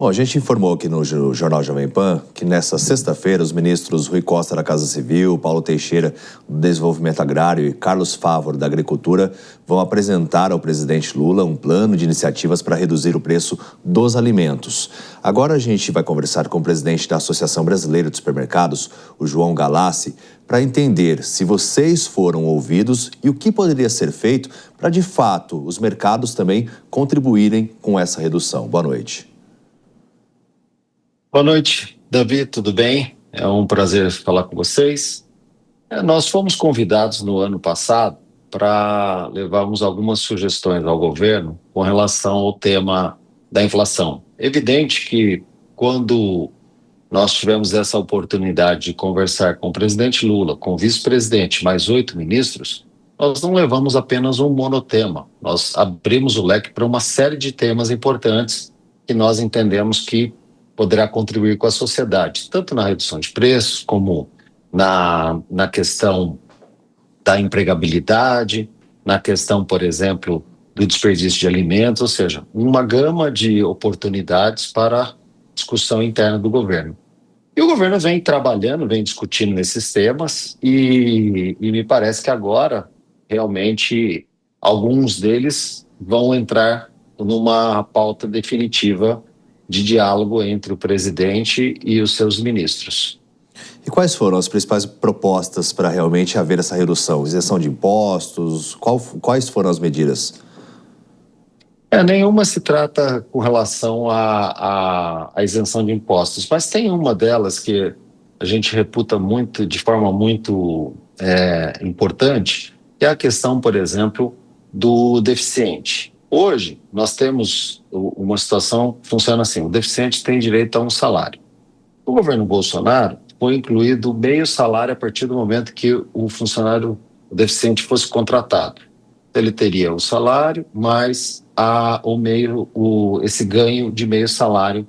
Bom, a gente informou aqui no Jornal Jovem Pan que nesta sexta-feira os ministros Rui Costa da Casa Civil, Paulo Teixeira do Desenvolvimento Agrário e Carlos Favaro da Agricultura vão apresentar ao presidente Lula um plano de iniciativas para reduzir o preço dos alimentos. Agora a gente vai conversar com o presidente da Associação Brasileira de Supermercados, o João Galassi, para entender se vocês foram ouvidos e o que poderia ser feito para, de fato, os mercados também contribuírem com essa redução. Boa noite. Boa noite, Davi, tudo bem? É um prazer falar com vocês. Nós fomos convidados no ano passado para levarmos algumas sugestões ao governo com relação ao tema da inflação. Evidente que quando nós tivemos essa oportunidade de conversar com o presidente Lula, com o vice-presidente, mais 8 ministros, nós não levamos apenas um monotema, nós abrimos o leque para uma série de temas importantes que nós entendemos que poderá contribuir com a sociedade, tanto na redução de preços, como na questão da empregabilidade, na questão, por exemplo, do desperdício de alimentos, ou seja, uma gama de oportunidades para discussão interna do governo. E o governo vem trabalhando, vem discutindo nesses temas e me parece que agora, realmente, alguns deles vão entrar numa pauta definitiva de diálogo entre o presidente e os seus ministros. E quais foram as principais propostas para realmente haver essa redução? Isenção de impostos? Quais foram as medidas? Nenhuma se trata com relação à isenção de impostos, mas tem uma delas que a gente reputa muito, de forma muito importante, que é a questão, por exemplo, do deficiente. Hoje, nós temos uma situação que funciona assim: o deficiente tem direito a um salário. O governo Bolsonaro foi incluído meio salário a partir do momento que o funcionário, o deficiente, fosse contratado. Ele teria o salário mais esse ganho de meio salário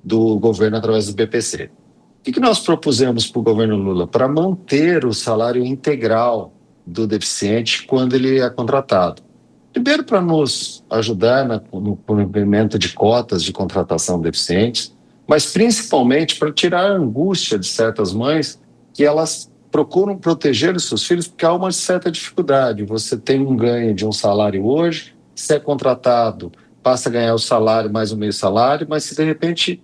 do governo através do BPC. O que nós propusemos para o governo Lula? Para manter o salário integral do deficiente quando ele é contratado. Primeiro, para nos ajudar no cumprimento de cotas de contratação de deficientes, mas principalmente para tirar a angústia de certas mães que elas procuram proteger os seus filhos porque há uma certa dificuldade. Você tem um ganho de um salário hoje, se é contratado, passa a ganhar o salário mais o meio salário, mas se de repente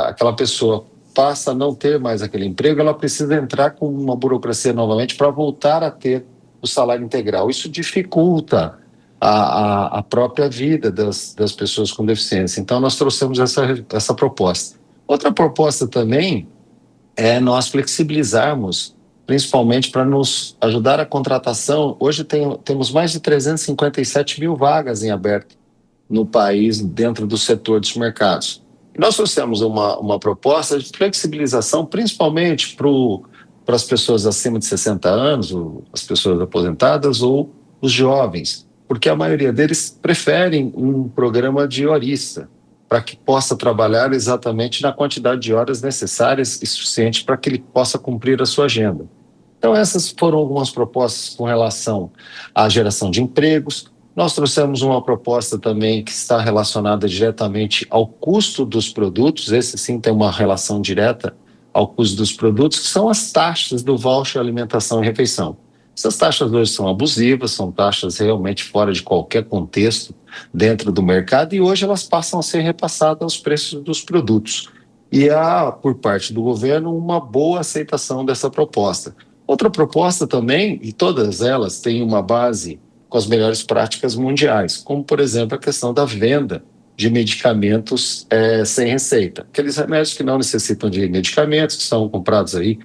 aquela pessoa passa a não ter mais aquele emprego, ela precisa entrar com uma burocracia novamente para voltar a ter o salário integral. Isso dificulta a própria vida das pessoas com deficiência. Então, nós trouxemos essa proposta. Outra proposta também é nós flexibilizarmos, principalmente para nos ajudar a contratação. Hoje temos mais de 357 mil vagas em aberto no país, dentro do setor dos mercados. E nós trouxemos uma proposta de flexibilização, principalmente para as pessoas acima de 60 anos, as pessoas aposentadas ou os jovens, porque a maioria deles preferem um programa de horista, para que possa trabalhar exatamente na quantidade de horas necessárias e suficientes para que ele possa cumprir a sua agenda. Então, essas foram algumas propostas com relação à geração de empregos. Nós trouxemos uma proposta também que está relacionada diretamente ao custo dos produtos. Esse sim tem uma relação direta ao custo dos produtos, que são as taxas do voucher alimentação e refeição. Essas taxas hoje são abusivas, são taxas realmente fora de qualquer contexto dentro do mercado e hoje elas passam a ser repassadas aos preços dos produtos. E há, por parte do governo, uma boa aceitação dessa proposta. Outra proposta também, e todas elas têm uma base com as melhores práticas mundiais, como, por exemplo, a questão da venda de medicamentos sem receita. Aqueles remédios que não necessitam de medicamentos, que são comprados aí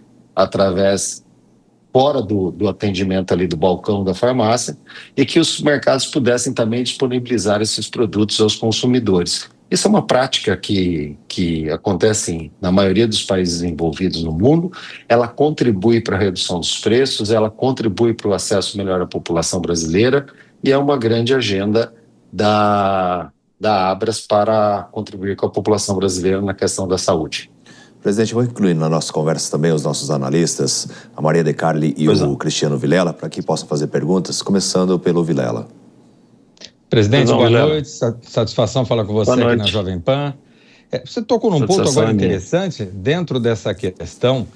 fora do atendimento ali do balcão da farmácia, e que os mercados pudessem também disponibilizar esses produtos aos consumidores. Isso é uma prática que acontece na maioria dos países envolvidos no mundo. Ela contribui para a redução dos preços, ela contribui para o acesso melhor à população brasileira e é uma grande agenda da Abras para contribuir com a população brasileira na questão da saúde. Presidente, vou incluir na nossa conversa também os nossos analistas, a Maria De Carli e o Cristiano Vilela, para que possam fazer perguntas, começando pelo Vilela. Presidente, boa Vilela. noite. Satisfação falar com você Boa aqui noite. na Jovem Pan. Você tocou num ponto agora interessante dentro dessa questão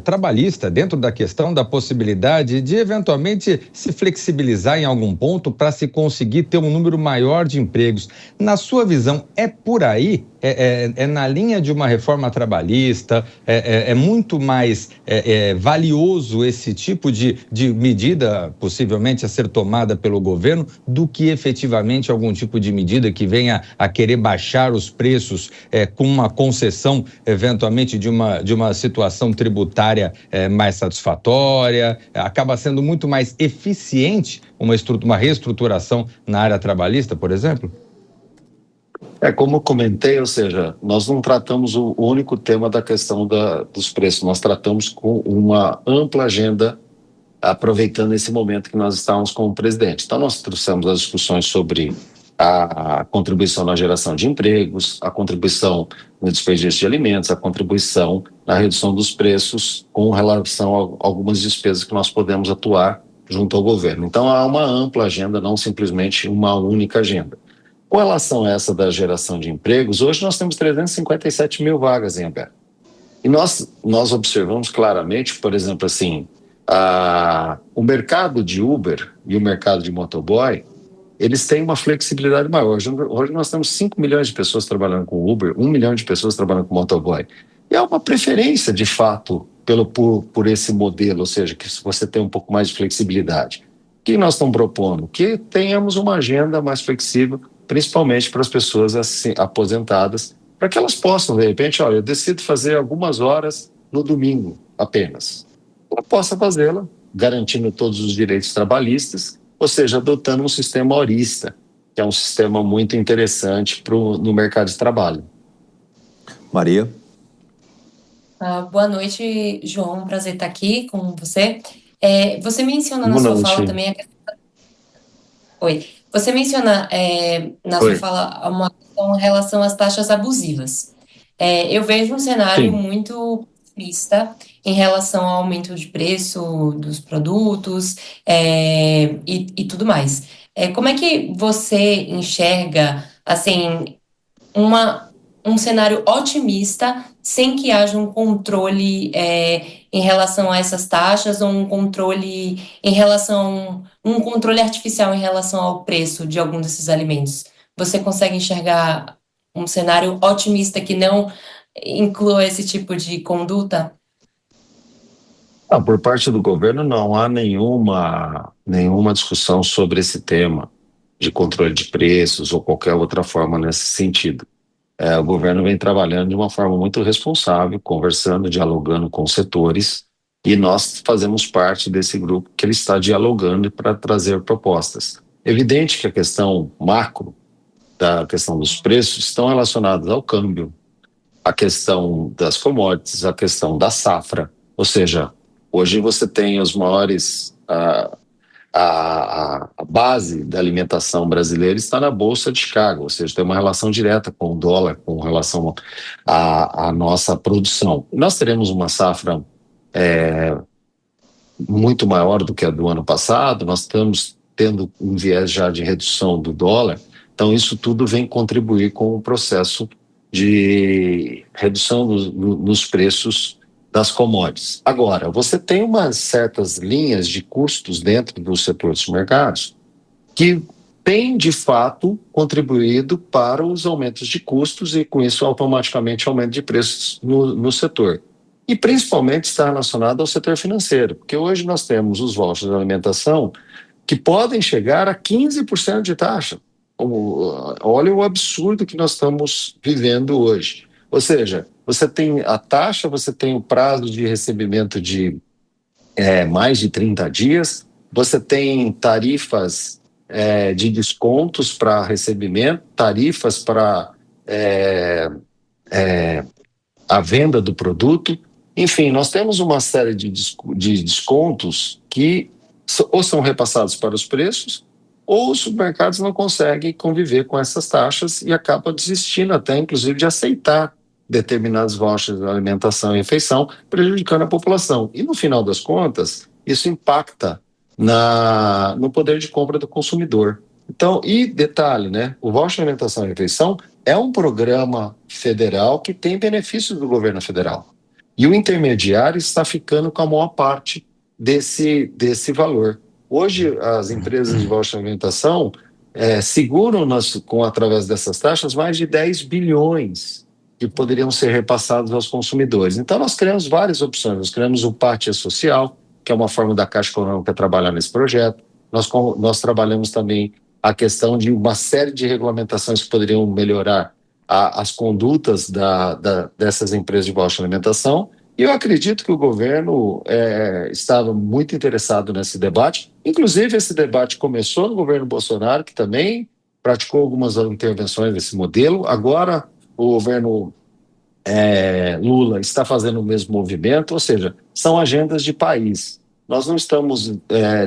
trabalhista, dentro da questão da possibilidade de eventualmente se flexibilizar em algum ponto para se conseguir ter um número maior de empregos. Na sua visão, é por aí? É na linha de uma reforma trabalhista? É muito mais valioso esse tipo de medida, possivelmente a ser tomada pelo governo, do que efetivamente algum tipo de medida que venha a querer baixar os preços com uma concessão, eventualmente, de uma situação tributária mais satisfatória? Acaba sendo muito mais eficiente uma reestruturação na área trabalhista, por exemplo? Como eu comentei, ou seja, nós não tratamos o único tema da questão dos preços, nós tratamos com uma ampla agenda, aproveitando esse momento que nós estávamos com o presidente. Então, nós trouxemos as discussões sobre a contribuição na geração de empregos, a contribuição no desperdício de alimentos, a contribuição na redução dos preços com relação a algumas despesas que nós podemos atuar junto ao governo. Então, há uma ampla agenda, não simplesmente uma única agenda. Com relação a essa da geração de empregos, hoje nós temos 357 mil vagas em aberto. E nós observamos claramente, por exemplo, assim, o mercado de Uber e o mercado de motoboy, eles têm uma flexibilidade maior. Hoje nós temos 5 milhões de pessoas trabalhando com Uber, 1 milhão de pessoas trabalhando com motoboy. E há uma preferência, de fato, por esse modelo, ou seja, que você tem um pouco mais de flexibilidade. O que nós estamos propondo? Que tenhamos uma agenda mais flexível, principalmente para as pessoas assim, aposentadas, para que elas possam, de repente, olha, eu decido fazer algumas horas no domingo apenas. Ela possa fazê-la, garantindo todos os direitos trabalhistas, ou seja, adotando um sistema horista, que é um sistema muito interessante no mercado de trabalho. Maria? Boa noite, João. Prazer estar aqui com você. Você menciona na sua fala também a questão... Oi. Você menciona na sua fala uma questão em relação às taxas abusivas. Eu vejo um cenário muito pessimista em relação ao aumento de preço dos produtos e tudo mais. Como é que você enxerga assim, um cenário otimista sem que haja um controle em relação a essas taxas ou um controle artificial em relação ao preço de algum desses alimentos? Você consegue enxergar um cenário otimista que não inclua esse tipo de conduta? Por parte do governo não há nenhuma discussão sobre esse tema de controle de preços ou qualquer outra forma nesse sentido. O governo vem trabalhando de uma forma muito responsável, conversando, dialogando com os setores, e nós fazemos parte desse grupo que ele está dialogando para trazer propostas. Evidente que a questão macro, da questão dos preços, estão relacionadas ao câmbio, a questão das commodities, a questão da safra, ou seja, hoje você tem os maiores... A base da alimentação brasileira está na Bolsa de Chicago, ou seja, tem uma relação direta com o dólar, com relação à nossa produção. Nós teremos uma safra muito maior do que a do ano passado, nós estamos tendo um viés já de redução do dólar, então isso tudo vem contribuir com o processo de redução nos preços das commodities. Agora, você tem umas certas linhas de custos dentro do setor dos mercados que têm, de fato, contribuído para os aumentos de custos e, com isso, automaticamente aumento de preços no setor. E, principalmente, está relacionado ao setor financeiro, porque hoje nós temos os vouchers de alimentação que podem chegar a 15% de taxa. Olha o absurdo que nós estamos vivendo hoje. Ou seja, você tem a taxa, você tem o prazo de recebimento de mais de 30 dias, você tem tarifas de descontos para recebimento, tarifas para a venda do produto. Enfim, nós temos uma série de descontos que ou são repassados para os preços, ou os supermercados não conseguem conviver com essas taxas e acabam desistindo até, inclusive, de aceitar determinados vouchers de alimentação e refeição, prejudicando a população. E, no final das contas, isso impacta no poder de compra do consumidor. Então, e detalhe, né? O Voucher Alimentação e Refeição é um programa federal que tem benefícios do governo federal. E o intermediário está ficando com a maior parte desse valor. Hoje, as empresas de voucher alimentação seguram através dessas taxas mais de 10 bilhões que poderiam ser repassados aos consumidores. Então, nós criamos várias opções. Nós criamos o Pátio Social, que é uma forma da Caixa Econômica trabalhar nesse projeto. Nós trabalhamos também a questão de uma série de regulamentações que poderiam melhorar as condutas dessas empresas de voucher alimentação. E eu acredito que o governo estava muito interessado nesse debate. Inclusive, esse debate começou no governo Bolsonaro, que também praticou algumas intervenções nesse modelo. Agora, o governo Lula está fazendo o mesmo movimento, ou seja, são agendas de país. Nós não estamos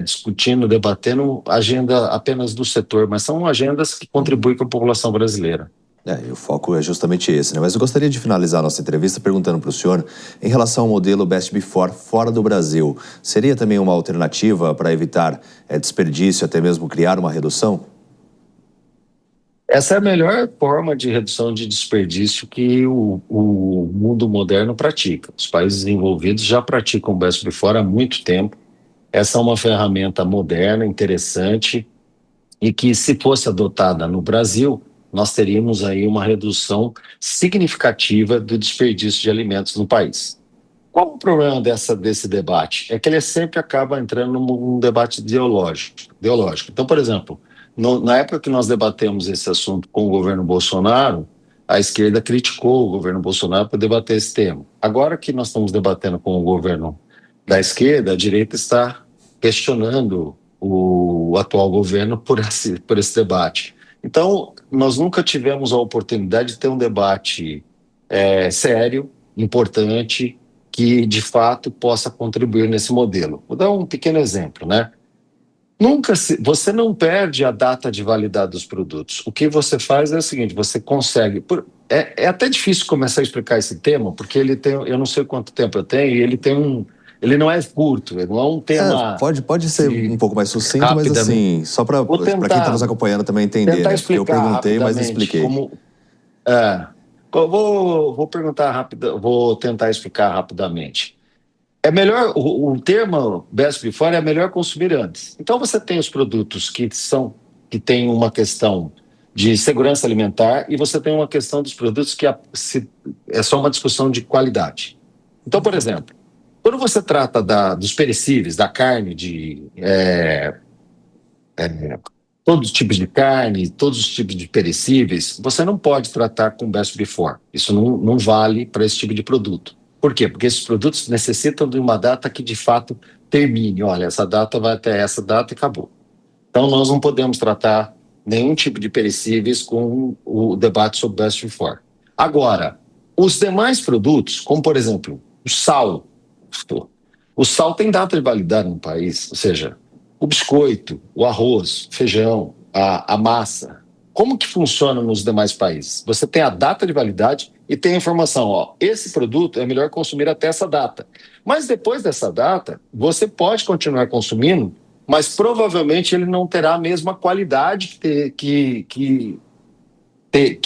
discutindo, debatendo agenda apenas do setor, mas são agendas que contribuem com a população brasileira. E o foco é justamente esse, né? Mas eu gostaria de finalizar a nossa entrevista perguntando para o senhor, em relação ao modelo Best Before fora do Brasil, seria também uma alternativa para evitar desperdício, até mesmo criar uma redução? Essa é a melhor forma de redução de desperdício que o mundo moderno pratica. Os países desenvolvidos já praticam o Best Before há muito tempo. Essa é uma ferramenta moderna, interessante, e que, se fosse adotada no Brasil, nós teríamos aí uma redução significativa do desperdício de alimentos no país. Qual o problema desse debate? É que ele sempre acaba entrando num debate ideológico. Então, por exemplo, na época que nós debatemos esse assunto com o governo Bolsonaro, a esquerda criticou o governo Bolsonaro por debater esse tema. Agora que nós estamos debatendo com o governo da esquerda, a direita está questionando o atual governo por esse debate. Então, nós nunca tivemos a oportunidade de ter um debate sério, importante, que de fato possa contribuir nesse modelo. Vou dar um pequeno exemplo, né? Você não perde a data de validade dos produtos. O que você faz é o seguinte: você consegue. É até difícil começar a explicar esse tema, porque ele tem, eu não sei quanto tempo eu tenho, e ele não é curto, ele não é um tema. Pode ser um pouco mais sucinto, mas assim, só para quem está nos acompanhando também entender, né? Porque eu perguntei, mas expliquei. Vou perguntar rápido, vou tentar explicar rapidamente. É melhor, o termo Best Before é melhor consumir antes. Então você tem os produtos que têm uma questão de segurança alimentar e você tem uma questão dos produtos que é só uma discussão de qualidade. Então, por exemplo, quando você trata dos perecíveis, da carne, todos os tipos de carne, todos os tipos de perecíveis, você não pode tratar com Best Before. Isso não vale para esse tipo de produto. Por quê? Porque esses produtos necessitam de uma data que de fato termine. Olha, essa data vai até essa data e acabou. Então nós não podemos tratar nenhum tipo de perecíveis com o debate sobre Best Before. Agora, os demais produtos, como por exemplo, o sal. O sal tem data de validade no país, ou seja, o biscoito, o arroz, o feijão, a massa. Como que funciona nos demais países? Você tem a data de validade e tem a informação, esse produto é melhor consumir até essa data. Mas depois dessa data, você pode continuar consumindo, mas provavelmente ele não terá a mesma qualidade que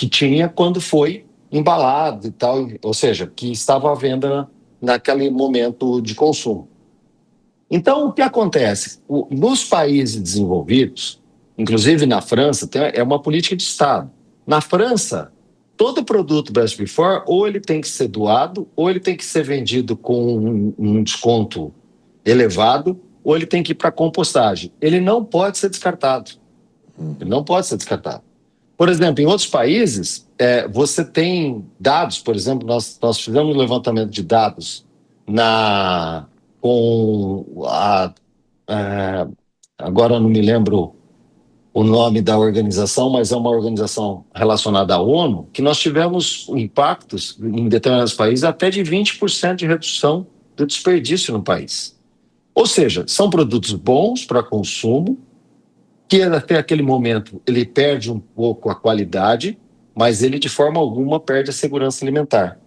tinha quando foi embalado e tal, ou seja, que estava à venda naquele momento de consumo. Então, o que acontece? Nos países desenvolvidos, inclusive na França, é uma política de Estado. Na França, todo produto Best Before, ou ele tem que ser doado, ou ele tem que ser vendido com um desconto elevado, ou ele tem que ir para compostagem. Ele não pode ser descartado. Ele não pode ser descartado. Por exemplo, em outros países, você tem dados, por exemplo, nós fizemos um levantamento de dados agora eu não me lembro o nome da organização, mas é uma organização relacionada à ONU, que nós tivemos impactos em determinados países até de 20% de redução do desperdício no país. Ou seja, são produtos bons para consumo, que até aquele momento ele perde um pouco a qualidade, mas ele de forma alguma perde a segurança alimentar.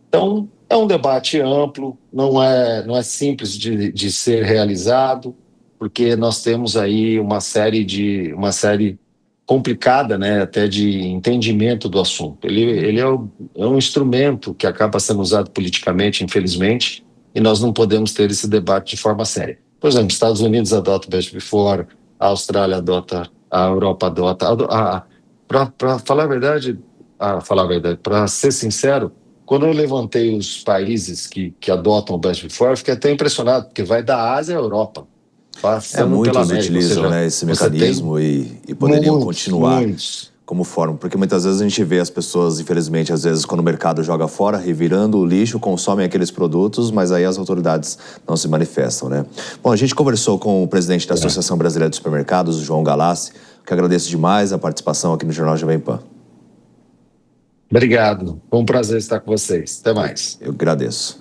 Então, é um debate amplo, não é simples de ser realizado, porque nós temos aí uma série complicada, né, até de entendimento do assunto. Ele é um instrumento que acaba sendo usado politicamente, infelizmente, e nós não podemos ter esse debate de forma séria. Por exemplo, Estados Unidos adota o Best Before, a Austrália adota, a Europa adota. Para falar a verdade, para ser sincero, quando eu levantei os países que adotam o Best Before, eu fiquei até impressionado, porque vai da Ásia à Europa, passando pela muitos América. utilizam, Ou seja, né, esse mecanismo e poderiam continuar como forma, porque muitas vezes a gente vê as pessoas, infelizmente, às vezes quando o mercado joga fora, revirando o lixo, consomem aqueles produtos, mas aí as autoridades não se manifestam, né? Bom, a gente conversou com o presidente da Associação Brasileira de Supermercados, João Galassi, que agradeço demais a participação aqui no Jornal Jovem Pan. Obrigado, foi um prazer estar com vocês. Até mais. Eu agradeço.